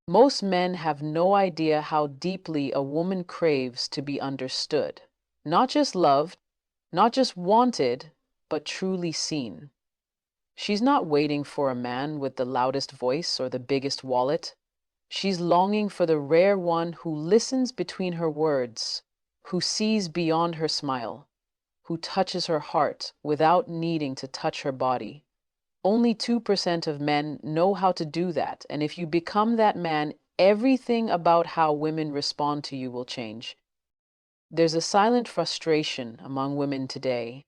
Most men have no idea how deeply a woman craves to be understood. Not just loved, not just wanted, but truly seen. She's not waiting for a man with the loudest voice or the biggest wallet. She's longing for the rare one who listens between her words, who sees beyond her smile, who touches her heart without needing to touch her body. Only 2% of men know how to do that, and if you become that man, everything about how women respond to you will change. There's a silent frustration among women today,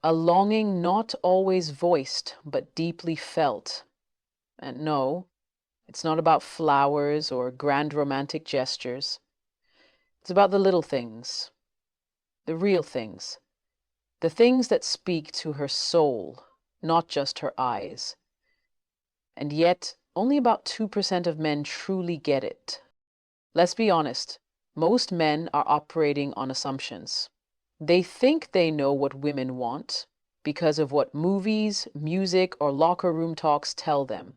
a longing not always voiced but deeply felt. And no, it's not about flowers or grand romantic gestures. It's about the little things, the real things, the things that speak to her soul, not just her eyes. And yet, only about 2% of men truly get it. Let's be honest, most men are operating on assumptions. They think they know what women want because of what movies, music, or locker room talks tell them.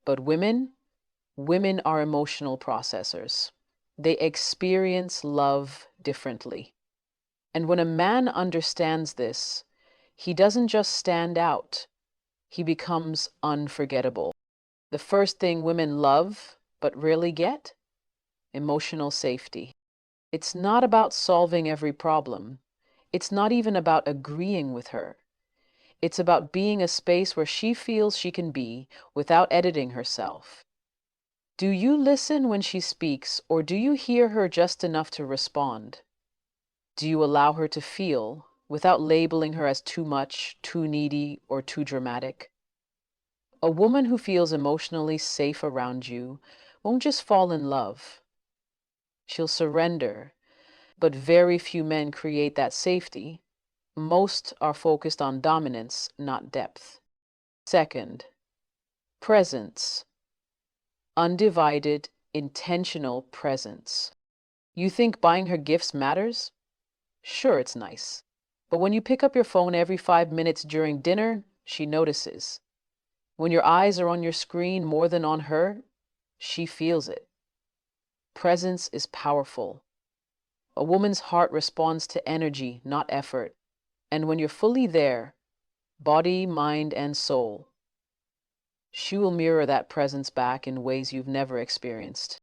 But women are emotional processors. They experience love differently. And when a man understands this, he doesn't just stand out, he becomes unforgettable. The first thing women love but rarely get: emotional safety. It's not about solving every problem. It's not even about agreeing with her. It's about being a space where she feels she can be without editing herself. Do you listen when she speaks, or do you hear her just enough to respond? Do you allow her to feel without labeling her as too much, too needy, or too dramatic? A woman who feels emotionally safe around you won't just fall in love. She'll surrender, but very few men create that safety. Most are focused on dominance, not depth. Second, presence. Undivided, intentional presence. You think buying her gifts matters? Sure, it's nice. But when you pick up your phone every 5 minutes during dinner, she notices. When your eyes are on your screen more than on her, she feels it. Presence is powerful. A woman's heart responds to energy, not effort. And when you're fully there, body, mind, and soul, she will mirror that presence back in ways you've never experienced.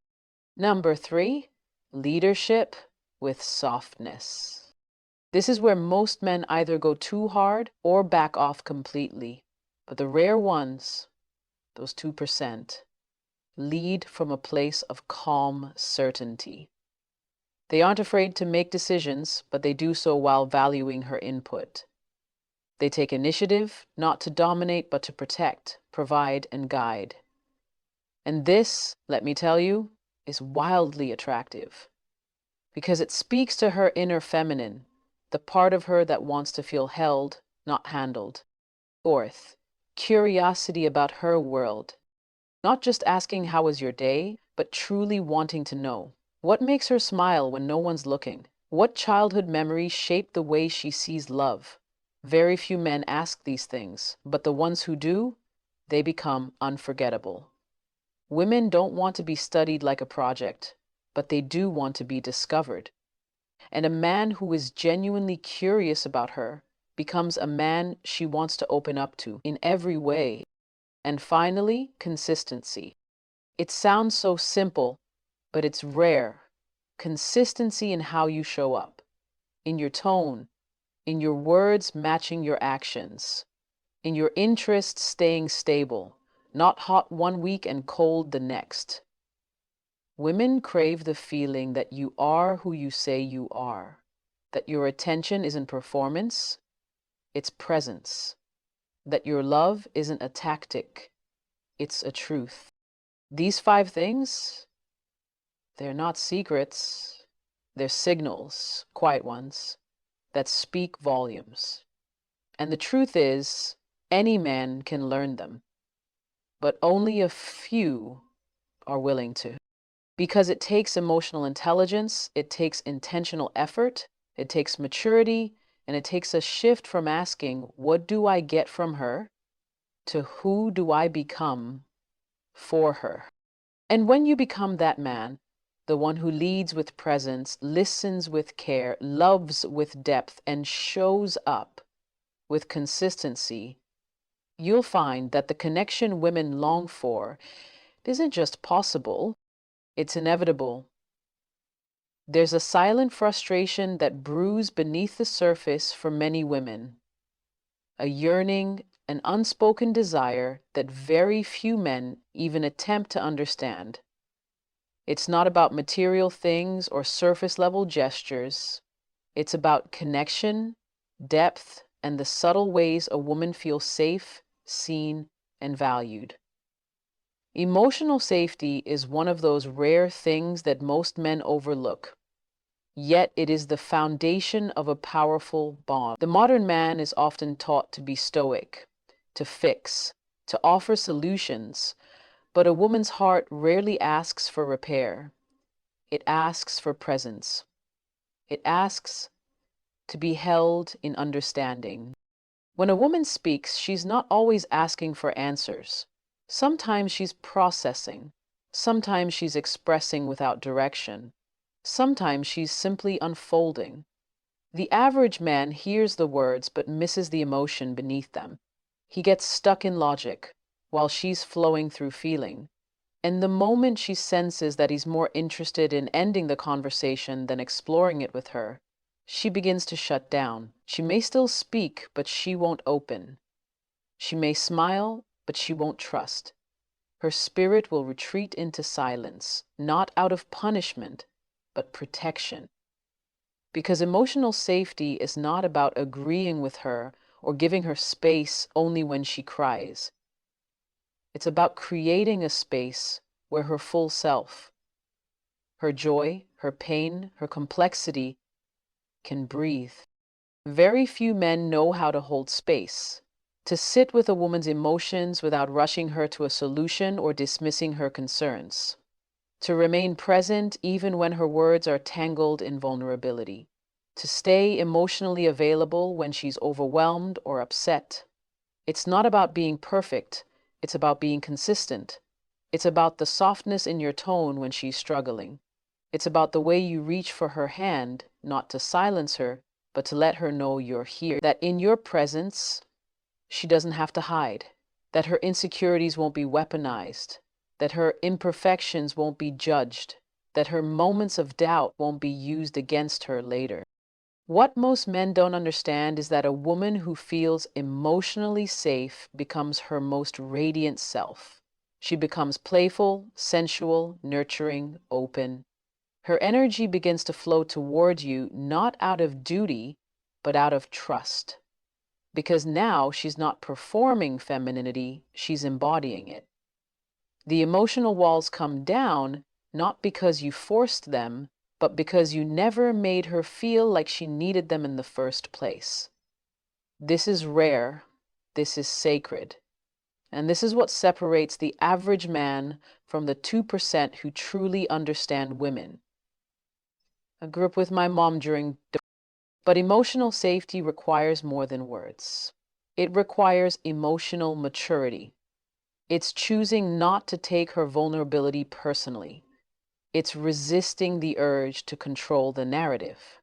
Number 3, leadership with softness. This is where most men either go too hard or back off completely. But the rare ones, those 2%, lead from a place of calm certainty. They aren't afraid to make decisions, but they do so while valuing her input. They take initiative, not to dominate, but to protect, provide, and guide. And this, let me tell you, is wildly attractive because it speaks to her inner feminine, the part of her that wants to feel held, not handled. Fourth, curiosity about her world. Not just asking how was your day, but truly wanting to know. What makes her smile when no one's looking? What childhood memories shape the way she sees love? Very few men ask these things, but the ones who do, they become unforgettable. Women don't want to be studied like a project, but they do want to be discovered. And a man who is genuinely curious about her becomes a man she wants to open up to in every way. And finally, consistency. It sounds so simple, but it's rare. Consistency in how you show up, in your tone, in your words matching your actions, in your interests staying stable, not hot one week and cold the next. Women crave the feeling that you are who you say you are, that your attention isn't performance, it's presence, that your love isn't a tactic, it's a truth. These 5 things, they're not secrets, they're signals, quiet ones, that speak volumes. And the truth is, any man can learn them, but only a few are willing to. Because it takes emotional intelligence, it takes intentional effort, it takes maturity, and it takes a shift from asking, what do I get from her, to who do I become for her? And when you become that man, the one who leads with presence, listens with care, loves with depth, and shows up with consistency, you'll find that the connection women long for isn't just possible, it's inevitable. There's a silent frustration that brews beneath the surface for many women, a yearning, an unspoken desire that very few men even attempt to understand. It's not about material things or surface level gestures. It's about connection, depth, and the subtle ways a woman feels safe, seen, and valued. Emotional safety is one of those rare things that most men overlook, yet it is the foundation of a powerful bond. The modern man is often taught to be stoic, to fix, to offer solutions, but a woman's heart rarely asks for repair. It asks for presence. It asks to be held in understanding. When a woman speaks, she's not always asking for answers. Sometimes she's processing. Sometimes she's expressing without direction. Sometimes she's simply unfolding. The average man hears the words but misses the emotion beneath them. He gets stuck in logic while she's flowing through feeling. And the moment she senses that he's more interested in ending the conversation than exploring it with her, she begins to shut down. She may still speak, but she won't open. She may smile, but she won't trust. Her spirit will retreat into silence, not out of punishment, but protection. Because emotional safety is not about agreeing with her or giving her space only when she cries. It's about creating a space where her full self, her joy, her pain, her complexity can breathe. Very few men know how to hold space, to sit with a woman's emotions without rushing her to a solution or dismissing her concerns, to remain present even when her words are tangled in vulnerability, to stay emotionally available when she's overwhelmed or upset. It's not about being perfect, it's about being consistent. It's about the softness in your tone when she's struggling. It's about the way you reach for her hand, not to silence her, but to let her know you're here. That in your presence, she doesn't have to hide. That her insecurities won't be weaponized. That her imperfections won't be judged. That her moments of doubt won't be used against her later. What most men don't understand is that a woman who feels emotionally safe becomes her most radiant self. She becomes playful, sensual, nurturing, open. Her energy begins to flow toward you, not out of duty, but out of trust. Because now she's not performing femininity, she's embodying it. The emotional walls come down, not because you forced them, but because you never made her feel like she needed them in the first place. This is rare. This is sacred. And this is what separates the average man from the 2% who truly understand women. I grew up with my mom but emotional safety requires more than words. It requires emotional maturity. It's choosing not to take her vulnerability personally. It's resisting the urge to control the narrative.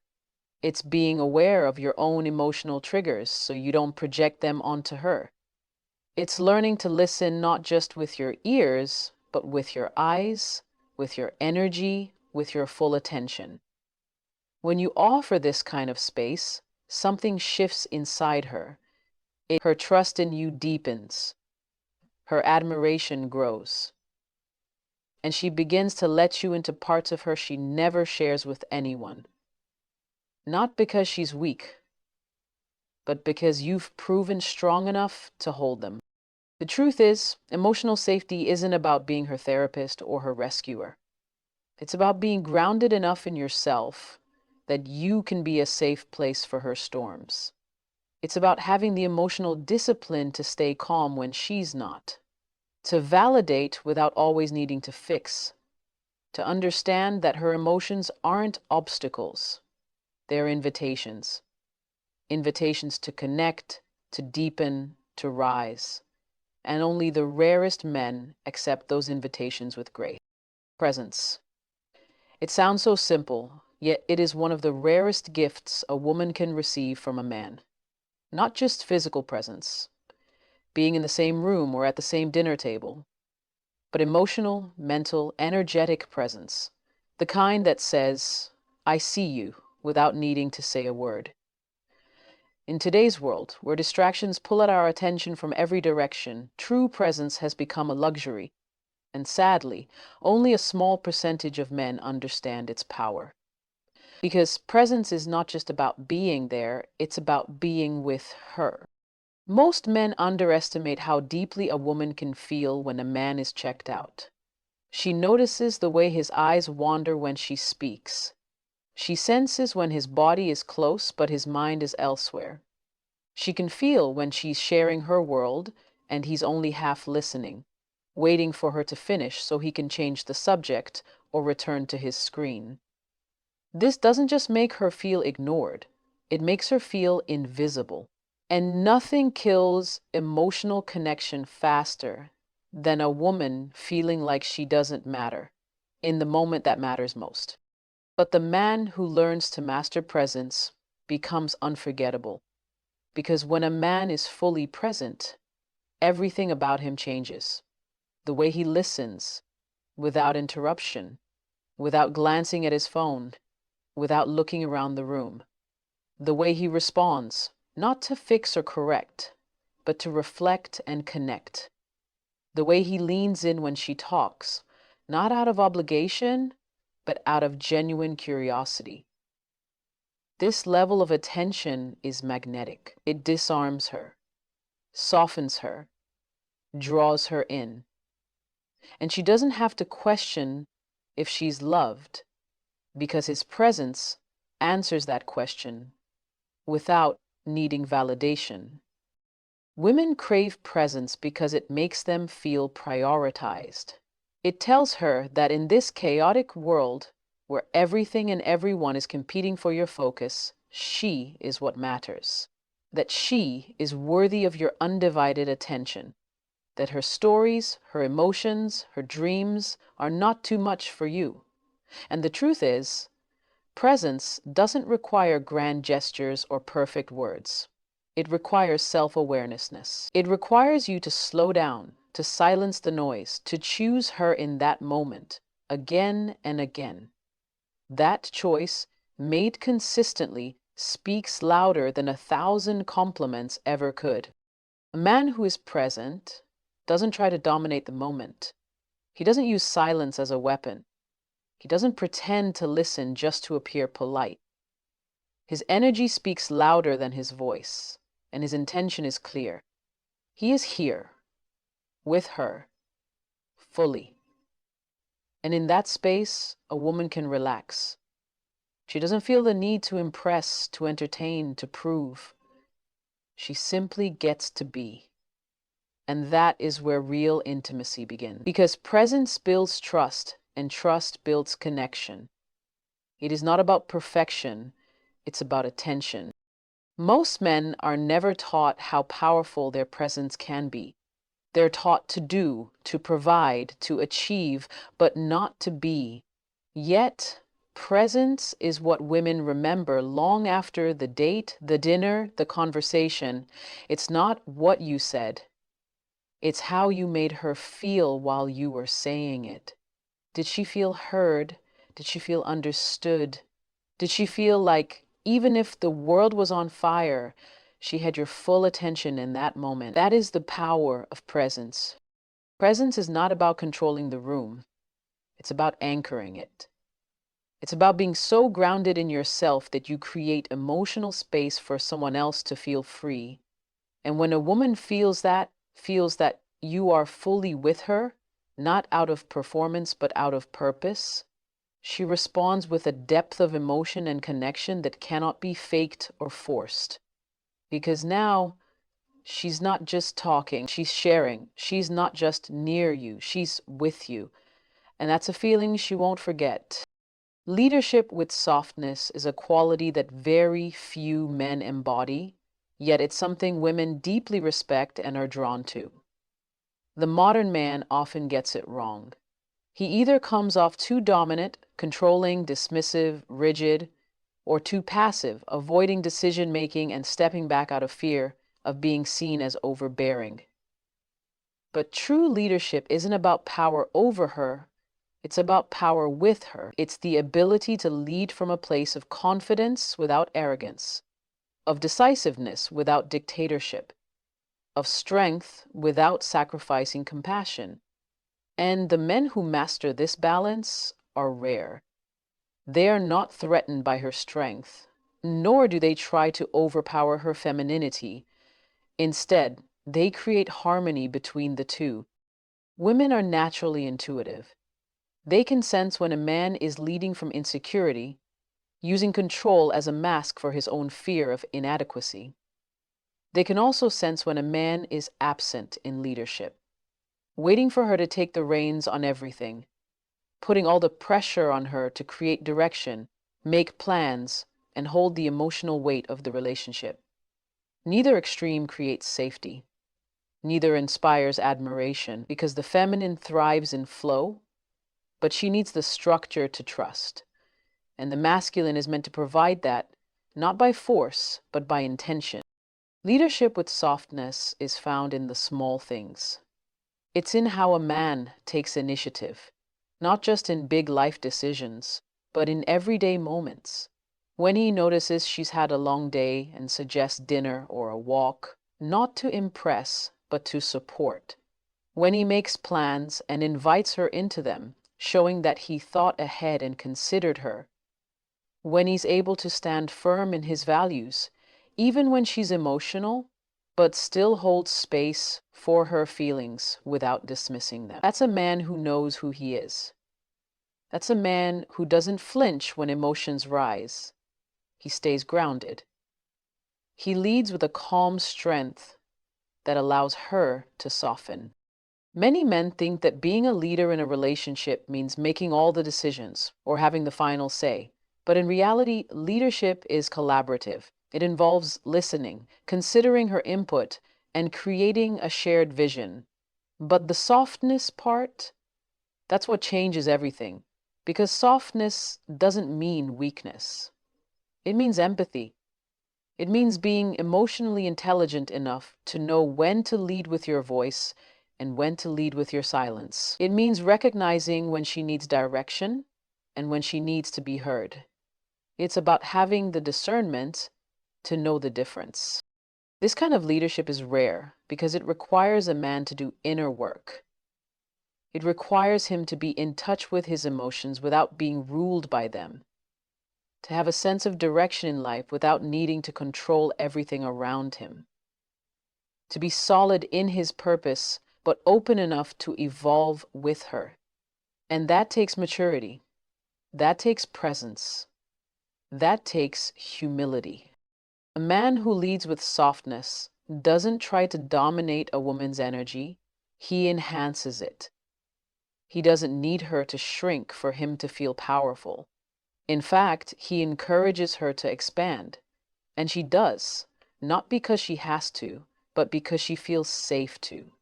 It's being aware of your own emotional triggers so you don't project them onto her. It's learning to listen not just with your ears, but with your eyes, with your energy, with your full attention. When you offer this kind of space, something shifts inside her. Her trust in you deepens. Her admiration grows. And she begins to let you into parts of her she never shares with anyone. Not because she's weak, but because you've proven strong enough to hold them. The truth is, emotional safety isn't about being her therapist or her rescuer. It's about being grounded enough in yourself that you can be a safe place for her storms. It's about having the emotional discipline to stay calm when she's not, to validate without always needing to fix, to understand that her emotions aren't obstacles, they're invitations. Invitations to connect, to deepen, to rise. And only the rarest men accept those invitations with grace. Presence. It sounds so simple, yet it is one of the rarest gifts a woman can receive from a man. Not just physical presence, being in the same room or at the same dinner table, but emotional, mental, energetic presence. The kind that says, I see you, without needing to say a word. In today's world, where distractions pull at our attention from every direction, true presence has become a luxury. And sadly, only a small percentage of men understand its power. Because presence is not just about being there, it's about being with her. Most men underestimate how deeply a woman can feel when a man is checked out. She notices the way his eyes wander when she speaks. She senses when his body is close but his mind is elsewhere. She can feel when she's sharing her world and he's only half listening, waiting for her to finish so he can change the subject or return to his screen. This doesn't just make her feel ignored, it makes her feel invisible. And nothing kills emotional connection faster than a woman feeling like she doesn't matter in the moment that matters most. But the man who learns to master presence becomes unforgettable, because when a man is fully present, everything about him changes. The way he listens, without interruption, without glancing at his phone, without looking around the room. The way he responds, not to fix or correct, but to reflect and connect. The way he leans in when she talks, not out of obligation, but out of genuine curiosity. This level of attention is magnetic. It disarms her, softens her, draws her in. And she doesn't have to question if she's loved, because his presence answers that question without needing validation. Women crave presence because it makes them feel prioritized. It tells her that in this chaotic world, where everything and everyone is competing for your focus, she is what matters. That she is worthy of your undivided attention. That her stories, her emotions, her dreams are not too much for you. And the truth is, presence doesn't require grand gestures or perfect words. It requires self-awareness. It requires you to slow down, to silence the noise, to choose her in that moment, again and again. That choice, made consistently, speaks louder than 1,000 compliments ever could. A man who is present doesn't try to dominate the moment. He doesn't use silence as a weapon. He doesn't pretend to listen just to appear polite. His energy speaks louder than his voice, and his intention is clear. He is here, with her, fully. And in that space, a woman can relax. She doesn't feel the need to impress, to entertain, to prove. She simply gets to be. And that is where real intimacy begins. Because presence builds trust, and trust builds connection. It is not about perfection, it's about attention. Most men are never taught how powerful their presence can be. They're taught to do, to provide, to achieve, but not to be. Yet, presence is what women remember long after the date, the dinner, the conversation. It's not what you said. It's how you made her feel while you were saying it. Did she feel heard? Did she feel understood? Did she feel like even if the world was on fire, she had your full attention in that moment? That is the power of presence. Presence is not about controlling the room. It's about anchoring it. It's about being so grounded in yourself that you create emotional space for someone else to feel free. And when a woman feels that you are fully with her, not out of performance, but out of purpose, she responds with a depth of emotion and connection that cannot be faked or forced. Because now, she's not just talking, she's sharing. She's not just near you, she's with you. And that's a feeling she won't forget. Leadership with softness is a quality that very few men embody, yet it's something women deeply respect and are drawn to. The modern man often gets it wrong. He either comes off too dominant, controlling, dismissive, rigid, or too passive, avoiding decision making and stepping back out of fear of being seen as overbearing. But true leadership isn't about power over her, it's about power with her. It's the ability to lead from a place of confidence without arrogance, of decisiveness without dictatorship, of strength without sacrificing compassion. And the men who master this balance are rare. They are not threatened by her strength, nor do they try to overpower her femininity. Instead, they create harmony between the two. Women are naturally intuitive. They can sense when a man is leading from insecurity, using control as a mask for his own fear of inadequacy. They can also sense when a man is absent in leadership, waiting for her to take the reins on everything, putting all the pressure on her to create direction, make plans, and hold the emotional weight of the relationship. Neither extreme creates safety. Neither inspires admiration because the feminine thrives in flow, but she needs the structure to trust. And the masculine is meant to provide that, not by force, but by intention. Leadership with softness is found in the small things. It's in how a man takes initiative, not just in big life decisions, but in everyday moments. When he notices she's had a long day and suggests dinner or a walk, not to impress, but to support. When he makes plans and invites her into them, showing that he thought ahead and considered her. When he's able to stand firm in his values, even when she's emotional, but still holds space for her feelings without dismissing them. That's a man who knows who he is. That's a man who doesn't flinch when emotions rise. He stays grounded. He leads with a calm strength that allows her to soften. Many men think that being a leader in a relationship means making all the decisions or having the final say. But in reality, leadership is collaborative. It involves listening, considering her input, and creating a shared vision. But the softness part, that's what changes everything. Because softness doesn't mean weakness. It means empathy. It means being emotionally intelligent enough to know when to lead with your voice and when to lead with your silence. It means recognizing when she needs direction and when she needs to be heard. It's about having the discernment to know the difference. This kind of leadership is rare because it requires a man to do inner work. It requires him to be in touch with his emotions without being ruled by them, to have a sense of direction in life without needing to control everything around him, to be solid in his purpose but open enough to evolve with her. And that takes maturity. That takes presence. That takes humility. A man who leads with softness doesn't try to dominate a woman's energy, he enhances it. He doesn't need her to shrink for him to feel powerful. In fact, he encourages her to expand. And she does, not because she has to, but because she feels safe to.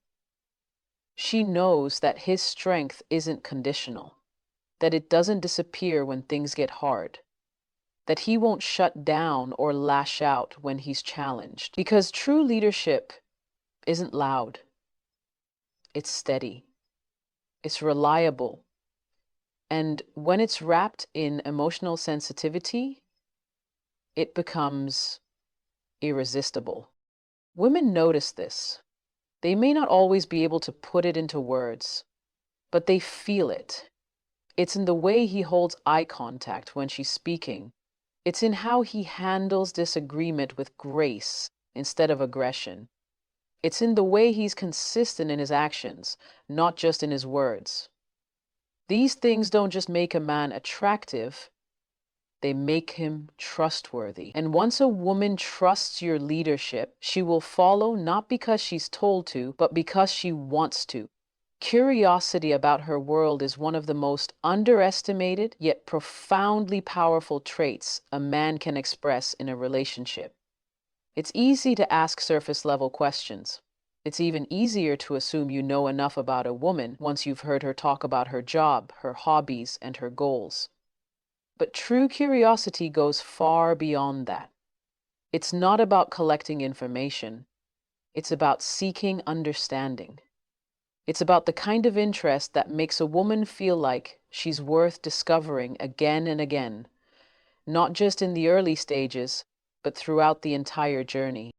She knows that his strength isn't conditional, that it doesn't disappear when things get hard, that he won't shut down or lash out when he's challenged. Because true leadership isn't loud. It's steady. It's reliable. And when it's wrapped in emotional sensitivity, it becomes irresistible. Women notice this. They may not always be able to put it into words, but they feel it. It's in the way he holds eye contact when she's speaking. It's in how he handles disagreement with grace instead of aggression. It's in the way he's consistent in his actions, not just in his words. These things don't just make a man attractive, they make him trustworthy. And once a woman trusts your leadership, she will follow not because she's told to, but because she wants to. Curiosity about her world is one of the most underestimated yet profoundly powerful traits a man can express in a relationship. It's easy to ask surface level questions. It's even easier to assume you know enough about a woman once you've heard her talk about her job, her hobbies, and her goals. But true curiosity goes far beyond that. It's not about collecting information. It's about seeking understanding. It's about the kind of interest that makes a woman feel like she's worth discovering again and again, not just in the early stages, but throughout the entire journey.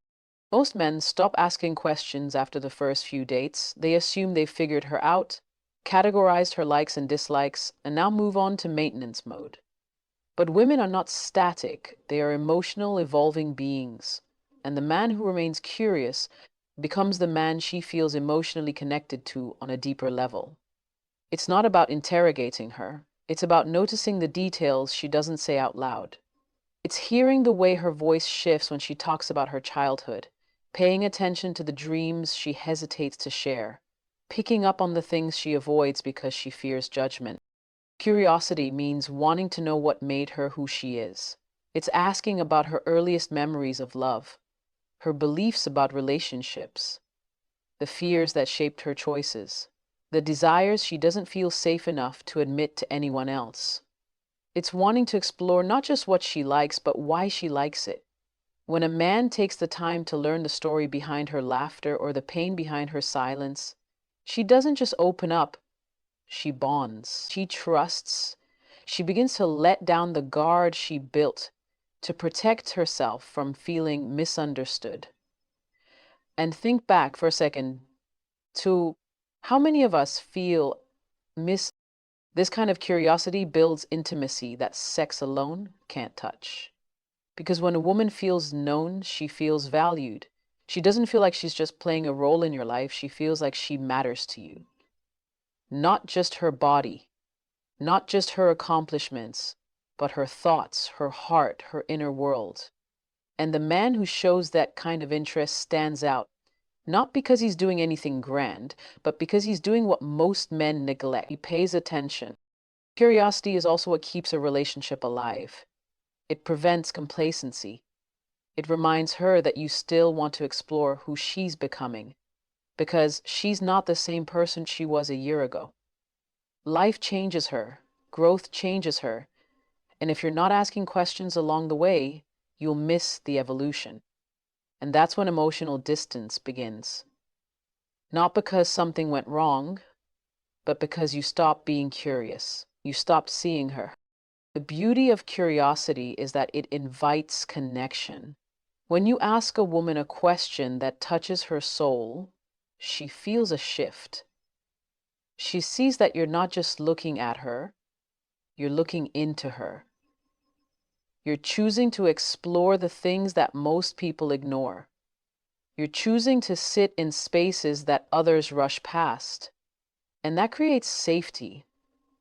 Most men stop asking questions after the first few dates. They assume they've figured her out, categorized her likes and dislikes, and now move on to maintenance mode. But women are not static, they are emotional, evolving beings. And the man who remains curious becomes the man she feels emotionally connected to on a deeper level. It's not about interrogating her, it's about noticing the details she doesn't say out loud. It's hearing the way her voice shifts when she talks about her childhood, paying attention to the dreams she hesitates to share, picking up on the things she avoids because she fears judgment. Curiosity means wanting to know what made her who she is. It's asking about her earliest memories of love, her beliefs about relationships, the fears that shaped her choices, the desires she doesn't feel safe enough to admit to anyone else. It's wanting to explore not just what she likes, but why she likes it. When a man takes the time to learn the story behind her laughter or the pain behind her silence, she doesn't just open up, she bonds, she trusts, she begins to let down the guard she built to protect herself from feeling misunderstood. And think back for a second to how many of us feel mis this kind of curiosity builds intimacy that sex alone can't touch. Because when a woman feels known, she feels valued. She doesn't feel like she's just playing a role in your life. She feels like she matters to you. Not just her body, not just her accomplishments, but her thoughts, her heart, her inner world. And the man who shows that kind of interest stands out, not because he's doing anything grand, but because he's doing what most men neglect. He pays attention. Curiosity is also what keeps a relationship alive. It prevents complacency. It reminds her that you still want to explore who she's becoming, because she's not the same person she was a year ago. Life changes her, growth changes her, and if you're not asking questions along the way, you'll miss the evolution. And that's when emotional distance begins. Not because something went wrong, but because you stopped being curious. You stopped seeing her. The beauty of curiosity is that it invites connection. When you ask a woman a question that touches her soul, she feels a shift. She sees that you're not just looking at her, you're looking into her. You're choosing to explore the things that most people ignore. You're choosing to sit in spaces that others rush past. And that creates safety.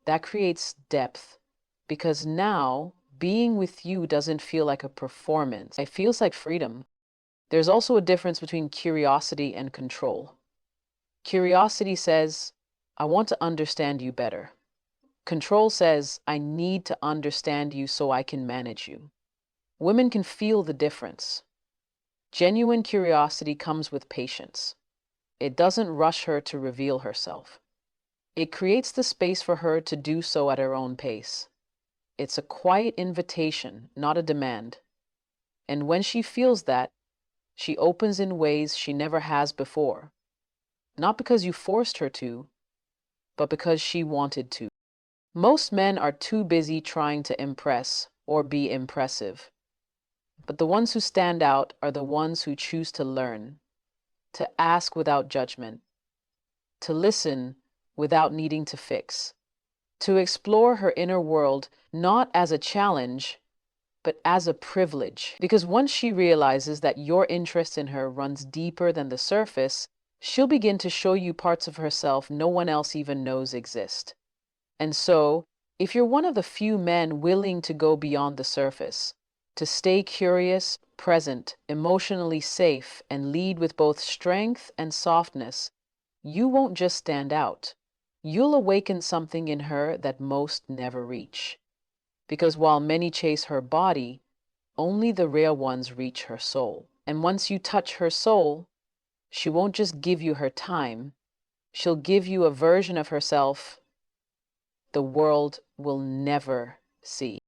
That creates depth. Because now, being with you doesn't feel like a performance. It feels like freedom. There's also a difference between curiosity and control. Curiosity says, I want to understand you better. Control says, I need to understand you so I can manage you. Women can feel the difference. Genuine curiosity comes with patience. It doesn't rush her to reveal herself. It creates the space for her to do so at her own pace. It's a quiet invitation, not a demand. And when she feels that, she opens in ways she never has before. Not because you forced her to, but because she wanted to. Most men are too busy trying to impress or be impressive. But the ones who stand out are the ones who choose to learn, to ask without judgment, to listen without needing to fix, to explore her inner world not as a challenge, but as a privilege. Because once she realizes that your interest in her runs deeper than the surface, she'll begin to show you parts of herself no one else even knows exist. And so, if you're one of the few men willing to go beyond the surface, to stay curious, present, emotionally safe, and lead with both strength and softness, you won't just stand out. You'll awaken something in her that most never reach. Because while many chase her body, only the rare ones reach her soul. And once you touch her soul, She won't just give you her time, she'll give you a version of herself the world will never see.